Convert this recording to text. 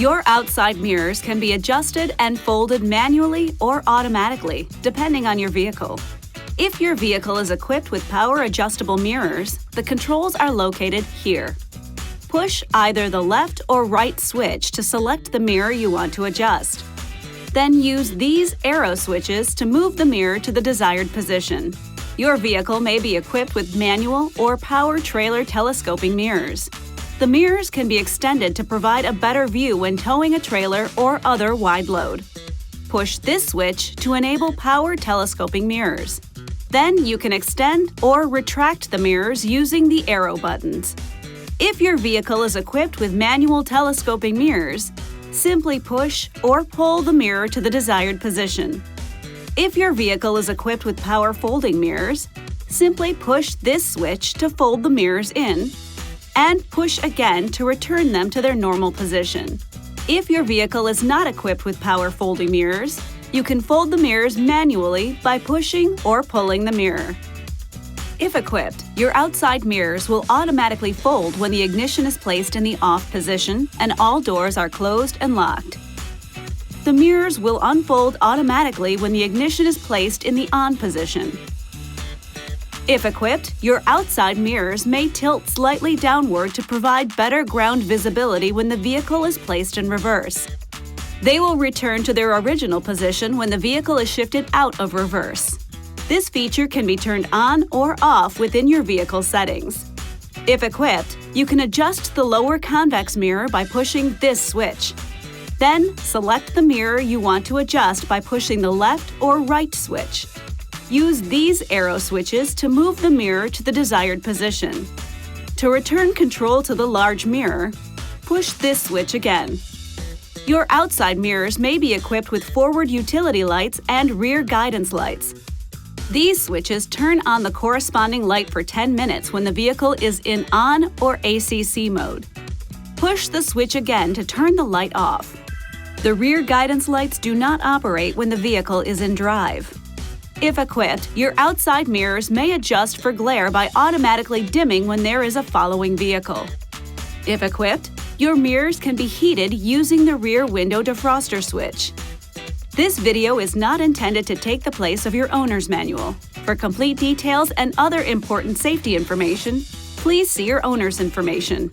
Your outside mirrors can be adjusted and folded manually or automatically, depending on your vehicle. If your vehicle is equipped with power-adjustable mirrors, the controls are located here. Push either the left or right switch to select the mirror you want to adjust. Then use these arrow switches to move the mirror to the desired position. Your vehicle may be equipped with manual or power trailer telescoping mirrors. The mirrors can be extended to provide a better view when towing a trailer or other wide load. Push this switch to enable power telescoping mirrors. Then you can extend or retract the mirrors using the arrow buttons. If your vehicle is equipped with manual telescoping mirrors, simply push or pull the mirror to the desired position. If your vehicle is equipped with power folding mirrors, simply push this switch to fold the mirrors in, and push again to return them to their normal position. If your vehicle is not equipped with power folding mirrors, you can fold the mirrors manually by pushing or pulling the mirror. If equipped, your outside mirrors will automatically fold when the ignition is placed in the off position and all doors are closed and locked. The mirrors will unfold automatically when the ignition is placed in the on position. If equipped, your outside mirrors may tilt slightly downward to provide better ground visibility when the vehicle is placed in reverse. They will return to their original position when the vehicle is shifted out of reverse. This feature can be turned on or off within your vehicle settings. If equipped, you can adjust the lower convex mirror by pushing this switch. Then, select the mirror you want to adjust by pushing the left or right switch. Use these arrow switches to move the mirror to the desired position. To return control to the large mirror, push this switch again. Your outside mirrors may be equipped with forward utility lights and rear guidance lights. These switches turn on the corresponding light for 10 minutes when the vehicle is in on or ACC mode. Push the switch again to turn the light off. The rear guidance lights do not operate when the vehicle is in drive. If equipped, your outside mirrors may adjust for glare by automatically dimming when there is a following vehicle. If equipped, your mirrors can be heated using the rear window defroster switch. This video is not intended to take the place of your owner's manual. For complete details and other important safety information, please see your owner's information.